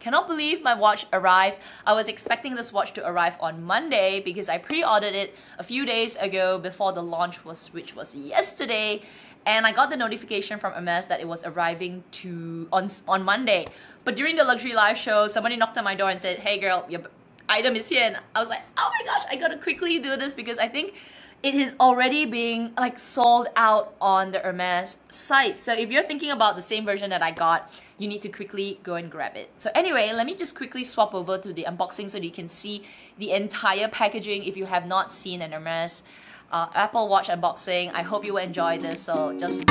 cannot believe my watch arrived. I was expecting this watch to arrive on Monday because I pre-ordered it a few days ago before the launch which was yesterday. And I got the notification from Hermes that it was arriving on Monday. But during the luxury live show, somebody knocked on my door and said, "Hey girl, your item is here." And I was like, oh my gosh, I gotta quickly do this because I think it is already being like sold out on the Hermes site. So if you're thinking about the same version that I got, you need to quickly go and grab it. So anyway, let me just quickly swap over to the unboxing so that you can see the entire packaging if you have not seen an Hermes Apple Watch unboxing. I hope you will enjoy this, so just...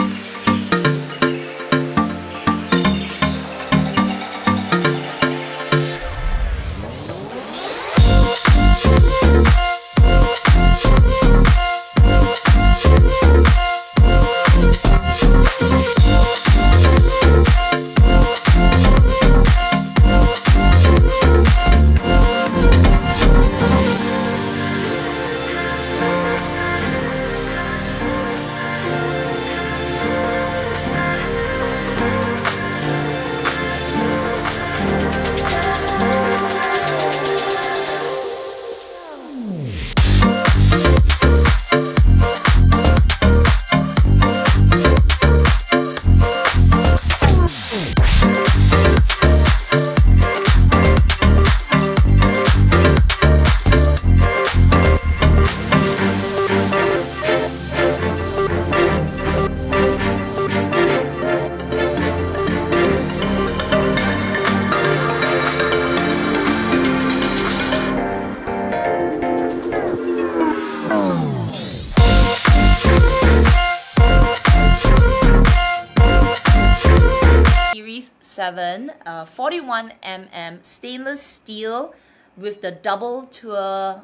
Series 7, 41mm stainless steel with the double tour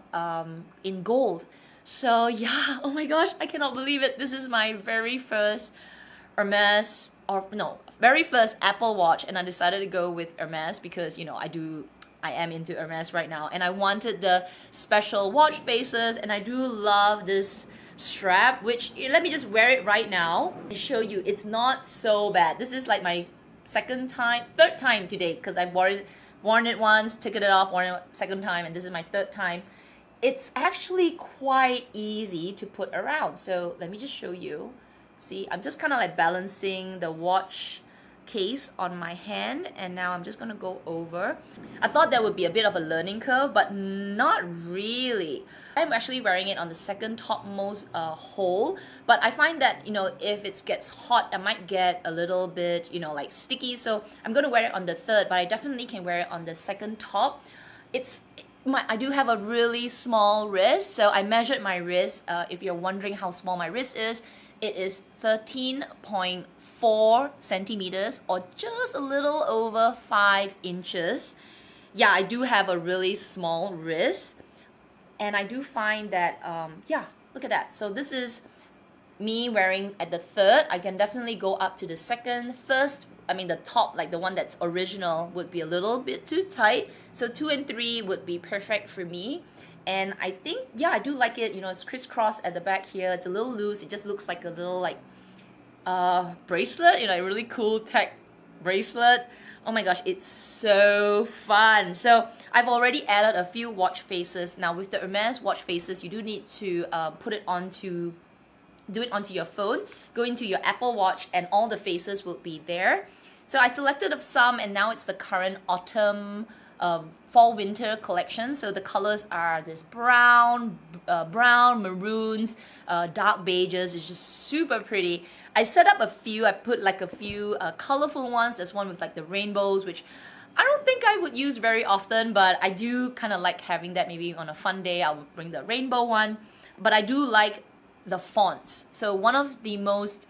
in gold. So yeah, oh my gosh, I cannot believe it. This is my very first Hermes, very first Apple Watch, and I decided to go with Hermes because, you know, I am into Hermes right now, and I wanted the special watch faces, and I do love this strap, which, let me just wear it right now and show you. It's not so bad. This is like my third time today, because I've worn it once, taken it off, worn it second time, and this is my third time. It's actually quite easy to put around. So let me just show you. See, I'm just kind of like balancing the watch case on my hand, and now I'm just gonna go over. I thought that would be a bit of a learning curve, but not really. I'm actually wearing it on the second topmost hole, but I find that, you know, if it gets hot, I might get a little bit, you know, like sticky, so I'm gonna wear it on the third, but I definitely can wear it on the second top. I do have a really small wrist, so I measured my wrist. If you're wondering how small my wrist is, it is 13.4 centimeters, or just a little over 5 inches. Yeah, I do have a really small wrist, and I do find that, yeah, look at that. So this is me wearing at the third. I can definitely go up to the second. First, I mean the top, like the one that's original, would be a little bit too tight. So 2 and 3 would be perfect for me. And I think, yeah, I do like it. You know, it's crisscross at the back here. It's a little loose. It just looks like a little like bracelet, you know, a really cool tech bracelet. Oh my gosh, it's so fun. So I've already added a few watch faces. Now with the Hermes watch faces, you do need to do it onto your phone, go into your Apple Watch, and all the faces will be there. So I selected some, and now it's the current autumn fall winter collection. So the colors are this brown, maroons, dark beiges. It's just super pretty. I set up a few. I put like a few colorful ones. There's one with like the rainbows, which I don't think I would use very often, but I do kind of like having that. Maybe on a fun day I'll bring the rainbow one. But I do like the fonts. So one of the most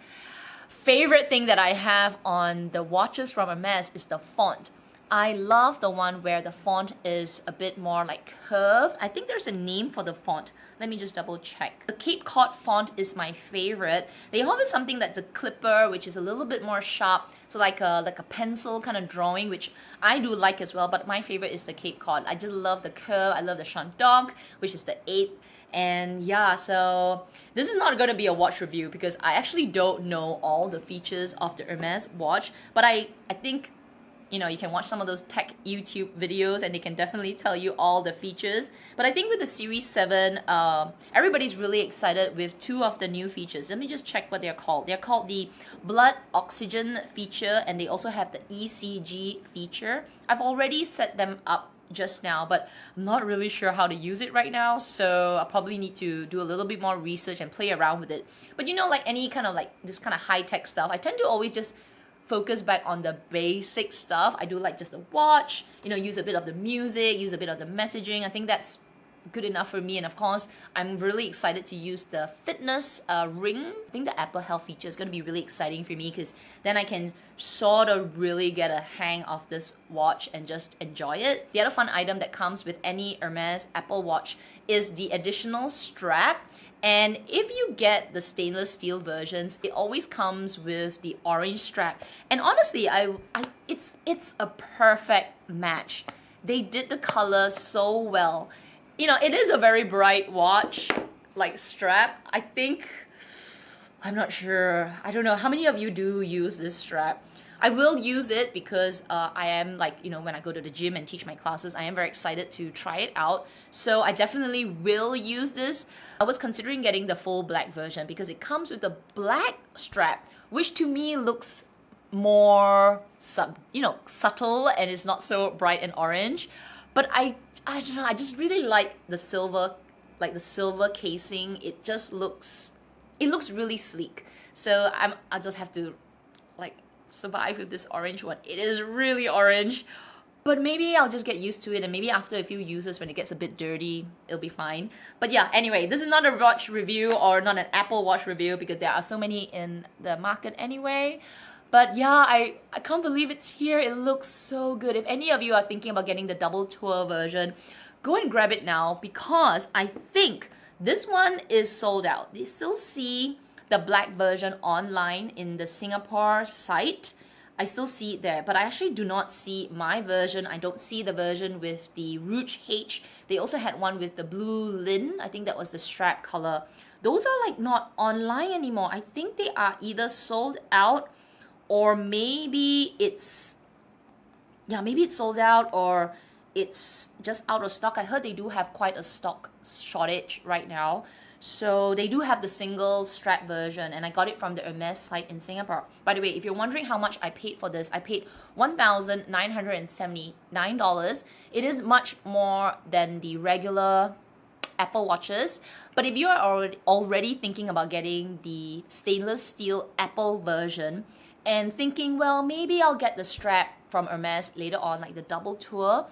favorite thing that I have on the watches from Hermes is the font. I love the one where the font is a bit more like curved. I think there's a name for the font. Let me just double check. The Cape Cod font is my favorite. They offer something that's a clipper, which is a little bit more sharp. So like a pencil kind of drawing, which I do like as well, but my favorite is the Cape Cod. I just love the curve. I love the Chantank, which is the 8. And yeah, so this is not going to be a watch review because I actually don't know all the features of the Hermes watch, but I think you can watch some of those tech YouTube videos and they can definitely tell you all the features. But I think with the Series 7, everybody's really excited with 2 of the new features. Let me just check what they're called. They're called the blood oxygen feature, and they also have the ECG feature. I've already set them up just now, but I'm not really sure how to use it right now, so I probably need to do a little bit more research and play around with it. But like any kind of like this kind of high-tech stuff, I tend to always just focus back on the basic stuff. I do like just the watch, use a bit of the music, use a bit of the messaging. I think that's good enough for me. And of course, I'm really excited to use the fitness ring. I think the Apple Health feature is going to be really exciting for me, because then I can sort of really get a hang of this watch and just enjoy it. The other fun item that comes with any Hermes Apple Watch is the additional strap. And if you get the stainless steel versions, it always comes with the orange strap. And honestly, it's a perfect match. They did the color so well. It is a very bright watch, like strap. I'm not sure. I don't know. How many of you do use this strap? I will use it because I am when I go to the gym and teach my classes, I am very excited to try it out. So I definitely will use this. I was considering getting the full black version because it comes with a black strap, which to me looks more subtle and is not so bright and orange. But I don't know, I just really like the silver casing. It looks really sleek. So I just have to survive with this orange one. It is really orange, but maybe I'll just get used to it, and maybe after a few uses when it gets a bit dirty, it'll be fine. But yeah, anyway, this is not a watch review or not an Apple Watch review because there are so many in the market anyway. But yeah, I can't believe it's here. It looks so good. If any of you are thinking about getting the double tour version, go and grab it now, because I think this one is sold out. They still see the black version online in the Singapore site. I still see it there, but I actually do not see my version. I don't see the version with the Rouge H. They also had one with the blue lin. I think that was the strap color. Those are not online anymore. I think they are either sold out, or maybe it's sold out, or it's just out of stock. I heard they do have quite a stock shortage right now. So they do have the single strap version, and I got it from the Hermes site in Singapore. By the way, if you're wondering how much I paid for this, I paid $1,979. It is much more than the regular Apple Watches. But if you are already thinking about getting the stainless steel Apple version and thinking, well, maybe I'll get the strap from Hermes later on, like the double tour,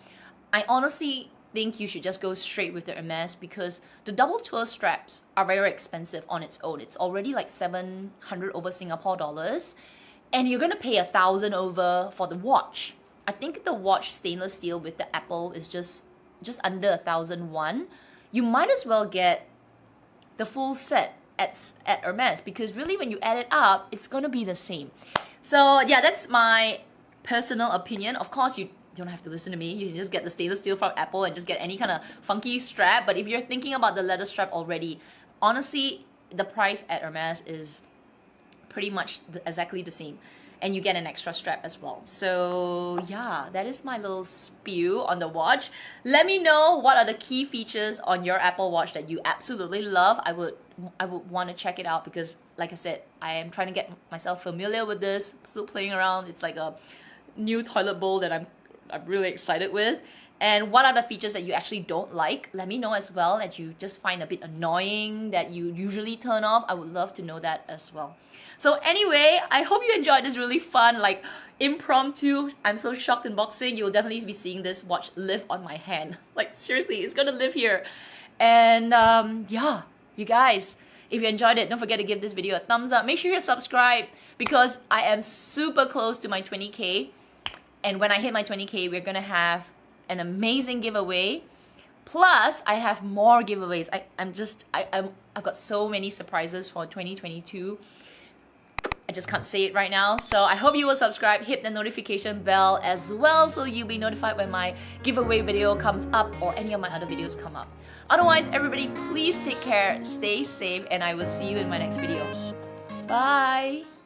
I honestly think you should just go straight with the Hermes, because the double tour straps are very expensive on its own. It's already like 700 over Singapore dollars, and you're gonna pay 1,000 over for the watch. I think the watch stainless steel with the Apple is just under 1,001. You might as well get the full set at Hermes, because really when you add it up, it's gonna be the same. So yeah, that's my personal opinion. Of course, you don't have to listen to me. You can just get the stainless steel from Apple and just get any kind of funky strap. But if you're thinking about the leather strap already, honestly, the price at Hermes is pretty much exactly the same, and you get an extra strap as well. So yeah, that is my little spew on the watch. Let me know what are the key features on your Apple Watch that you absolutely love. I would want to check it out, because like I said, I am trying to get myself familiar with this. I'm still playing around. It's like a new toilet bowl that I'm really excited with. And what are the features that you actually don't like? Let me know as well, that you just find a bit annoying, that you usually turn off. I would love to know that as well. So anyway, I hope you enjoyed this really fun, impromptu I'm so shocked unboxing. You'll definitely be seeing this watch live on my hand. Seriously, it's gonna live here. And yeah, you guys, if you enjoyed it, don't forget to give this video a thumbs up. Make sure you subscribe, because I am super close to my 20K. And when I hit my 20K, we're gonna have an amazing giveaway. Plus, I have more giveaways. I've got so many surprises for 2022. I just can't say it right now. So I hope you will subscribe, hit the notification bell as well, so you'll be notified when my giveaway video comes up or any of my other videos come up. Otherwise, everybody, please take care, stay safe, and I will see you in my next video. Bye!